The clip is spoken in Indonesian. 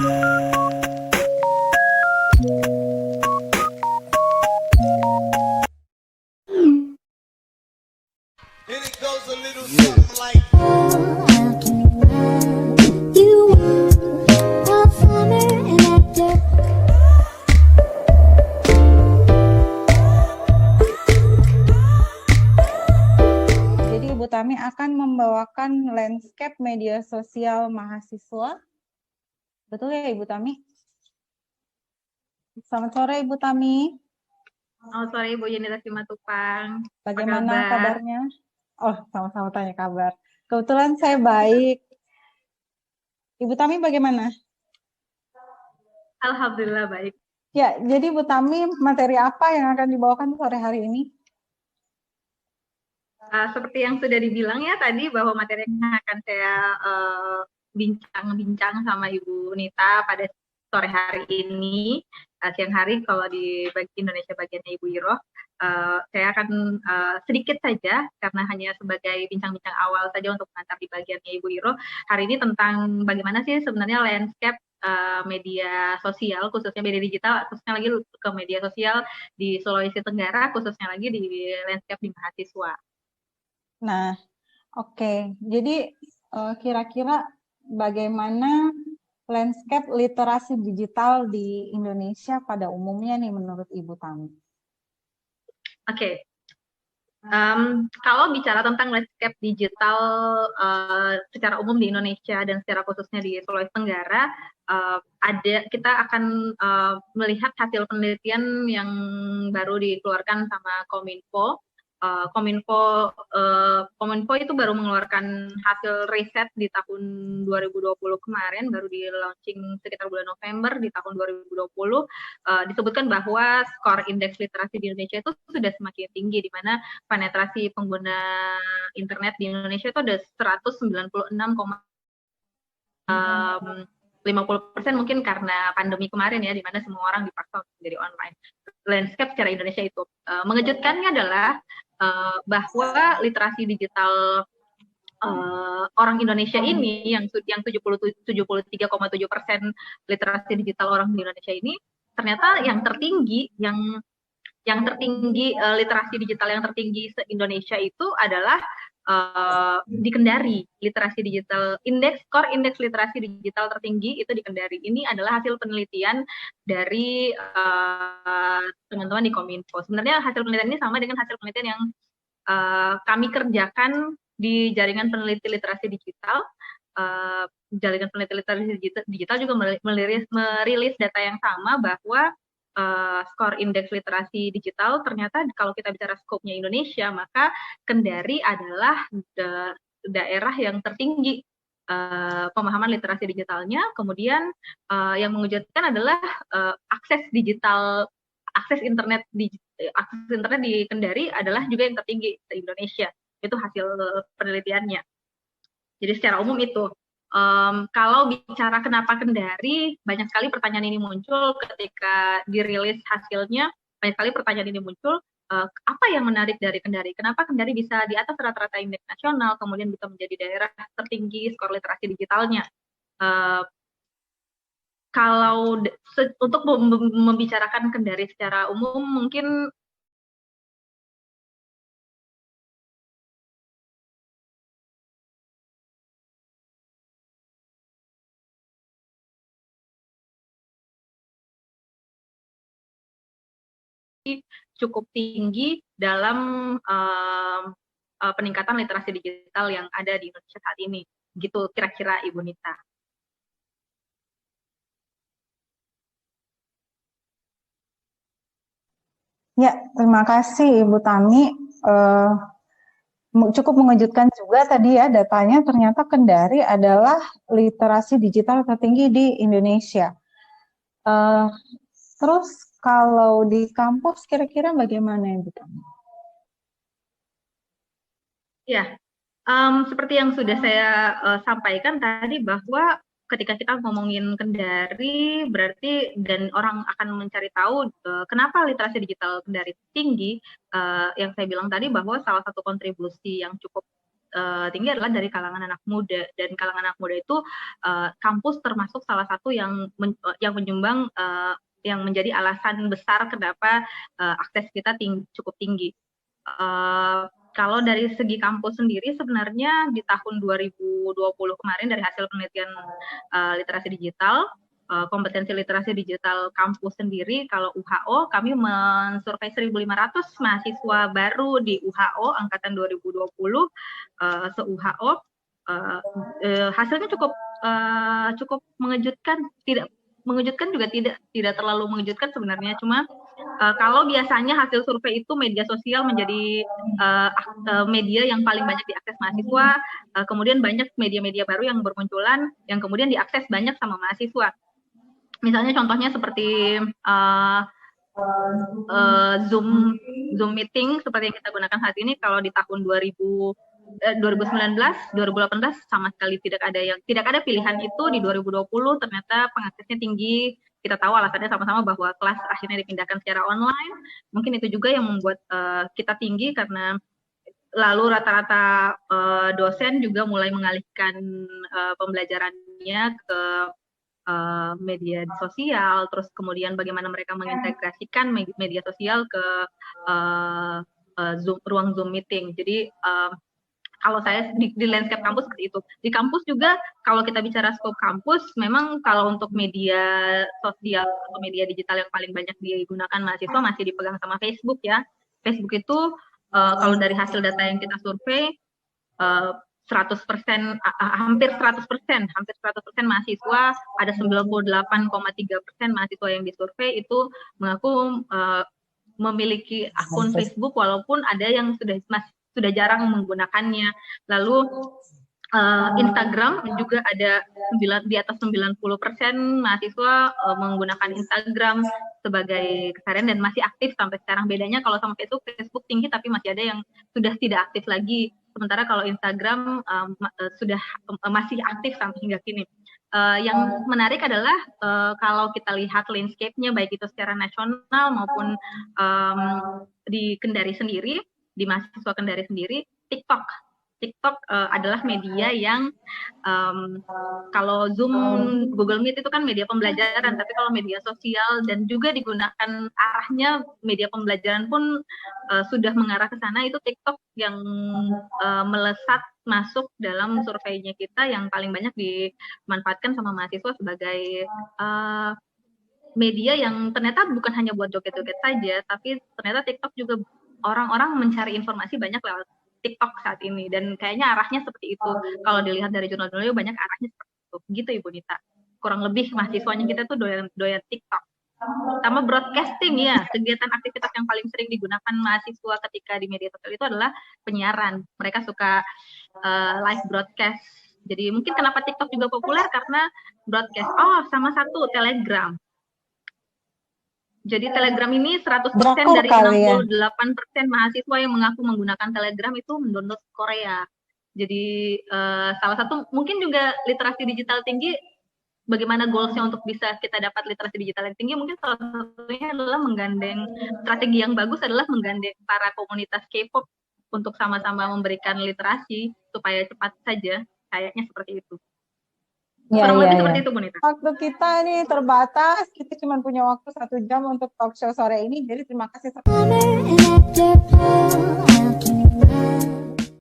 Jadi Ibu Tami akan membawakan landscape media sosial mahasiswa. Betul ya Ibu Tami? Selamat sore Ibu Tami. Selamat sore Ibu Yunita Simatupang. Bagaimana kabarnya? Oh, sama-sama tanya kabar. Kebetulan saya baik. Ibu Tami bagaimana? Alhamdulillah baik. Ya, jadi Ibu Tami, materi apa yang akan dibawakan sore hari ini? Seperti yang sudah dibilang ya tadi, bahwa materi yang akan saya bincang-bincang sama Ibu Nita pada sore hari ini, siang hari kalau di Indonesia bagiannya Ibu Iroh, saya akan sedikit saja, karena hanya sebagai bincang-bincang awal saja untuk mengantar di bagiannya Ibu Iroh, hari ini tentang bagaimana sih sebenarnya landscape media sosial, khususnya media digital, khususnya lagi ke media sosial di Sulawesi Tenggara, khususnya lagi di landscape di mahasiswa. Nah, oke. Jadi kira-kira bagaimana landscape literasi digital di Indonesia pada umumnya nih menurut Ibu Tami? Oke. Kalau bicara tentang landscape digital secara umum di Indonesia dan secara khususnya di Sulawesi Tenggara, kita akan melihat hasil penelitian yang baru dikeluarkan sama Kominfo. Kominfo itu baru mengeluarkan hasil riset di tahun 2020 kemarin, baru di launching sekitar bulan November di tahun 2020. Disebutkan bahwa skor indeks literasi di Indonesia itu sudah semakin tinggi, di mana penetrasi pengguna internet di Indonesia itu ada 196,50% mungkin karena pandemi kemarin ya, di mana semua orang dipaksa menjadi online. Landscape secara Indonesia itu mengejutkannya adalah bahwa literasi digital orang Indonesia ini yang 73,7% literasi digital orang di Indonesia ini ternyata yang tertinggi literasi digital yang tertinggi se-Indonesia itu adalah di Kendari. Literasi digital skor indeks literasi digital tertinggi itu di Kendari. Ini adalah hasil penelitian dari teman-teman di Kominfo. Sebenarnya hasil penelitian ini sama dengan hasil penelitian yang kami kerjakan di jaringan peneliti literasi digital. Jaringan peneliti literasi digital juga merilis data yang sama, bahwa skor indeks literasi digital ternyata kalau kita bicara skopnya Indonesia, maka Kendari adalah daerah yang tertinggi pemahaman literasi digitalnya. Kemudian yang mengejutkan adalah akses internet di Kendari adalah juga yang tertinggi di Indonesia. Itu hasil penelitiannya. Jadi secara umum itu. Kalau bicara kenapa Kendari, banyak sekali pertanyaan ini muncul ketika dirilis hasilnya. Banyak sekali pertanyaan ini muncul, apa yang menarik dari Kendari? Kenapa Kendari bisa di atas rata-rata indeks nasional, kemudian bisa menjadi daerah tertinggi skor literasi digitalnya? Kalau untuk membicarakan Kendari secara umum, mungkin cukup tinggi dalam peningkatan literasi digital yang ada di Indonesia saat ini. Gitu kira-kira Ibu Nita. Ya, terima kasih Ibu Tami. Cukup mengejutkan juga tadi ya datanya, ternyata Kendari adalah literasi digital tertinggi di Indonesia. Terus kalau di kampus kira-kira bagaimana Ibu Tami? Ya, seperti yang sudah saya sampaikan tadi, bahwa ketika kita ngomongin Kendari, berarti dan orang akan mencari tahu kenapa literasi digital Kendari tinggi. Yang saya bilang tadi, bahwa salah satu kontribusi yang cukup tinggi adalah dari kalangan anak muda, dan kalangan anak muda itu kampus termasuk salah satu yang menyumbang yang menjadi alasan besar kenapa akses kita cukup tinggi. Kalau dari segi kampus sendiri sebenarnya di tahun 2020 kemarin dari hasil penelitian literasi digital, kompetensi literasi digital kampus sendiri, kalau UHO kami mensurvei 1.500 mahasiswa baru di UHO angkatan 2020 se-UHO. Hasilnya cukup mengejutkan, tidak mengejutkan juga tidak terlalu mengejutkan sebenarnya, cuma kalau biasanya hasil survei itu media sosial menjadi media yang paling banyak diakses mahasiswa, kemudian banyak media-media baru yang bermunculan yang kemudian diakses banyak sama mahasiswa. Misalnya contohnya seperti Zoom meeting seperti yang kita gunakan saat ini, kalau di tahun 2019, 2018 sama sekali tidak ada pilihan itu. Di 2020 ternyata pengaksesnya tinggi. Kita tahu alasannya sama-sama bahwa kelas akhirnya dipindahkan secara online. Mungkin itu juga yang membuat kita tinggi, karena lalu rata-rata dosen juga mulai mengalihkan pembelajarannya ke media sosial, terus kemudian bagaimana mereka mengintegrasikan media sosial ke ruang Zoom meeting. Jadi kalau saya di landscape kampus seperti itu. Di kampus juga kalau kita bicara scope kampus, memang kalau untuk media sosial atau media digital yang paling banyak digunakan mahasiswa masih dipegang sama Facebook ya. Facebook itu kalau dari hasil data yang kita survei 100%, hampir 100% mahasiswa, ada 98,3% mahasiswa yang disurvei itu mengaku memiliki akun Facebook, walaupun ada yang sudah jarang menggunakannya. Lalu Instagram juga ada di atas 90% mahasiswa menggunakan Instagram sebagai keseharian dan masih aktif sampai sekarang. Bedanya kalau sama Facebook tinggi tapi masih ada yang sudah tidak aktif lagi. Sementara kalau Instagram sudah masih aktif sampai hingga kini. Yang menarik adalah kalau kita lihat landscape-nya baik itu secara nasional maupun di Kendari sendiri, di mahasiswa Kendari sendiri, TikTok adalah media yang kalau Zoom, Google Meet itu kan media pembelajaran, tapi kalau media sosial dan juga digunakan arahnya media pembelajaran pun sudah mengarah ke sana, itu TikTok yang melesat masuk dalam surveinya kita, yang paling banyak dimanfaatkan sama mahasiswa sebagai media yang ternyata bukan hanya buat joget-joget saja, tapi ternyata TikTok juga orang-orang mencari informasi banyak lewat TikTok saat ini, dan kayaknya arahnya seperti itu. Kalau dilihat dari jurnal-jurnalnya banyak arahnya seperti itu. Begitu Ibu Nita. Kurang lebih mahasiswanya kita tuh doyan TikTok. Sama broadcasting ya, kegiatan aktivitas yang paling sering digunakan mahasiswa ketika di media sosial itu adalah penyiaran. Mereka suka live broadcast. Jadi mungkin kenapa TikTok juga populer karena broadcast. Oh, sama satu Telegram. Jadi Telegram ini 100% dari 68% mahasiswa yang mengaku menggunakan Telegram itu mendownload Korea. Jadi salah satu mungkin juga literasi digital tinggi, bagaimana goalsnya untuk bisa kita dapat literasi digital yang tinggi, mungkin salah satunya adalah menggandeng, strategi yang bagus adalah menggandeng para komunitas K-pop untuk sama-sama memberikan literasi supaya cepat saja, kayaknya seperti itu. Kurang lebih seperti itu, Bu Nita. Waktu kita ini terbatas, kita cuma punya waktu 1 jam untuk talk show sore ini, jadi terima kasih.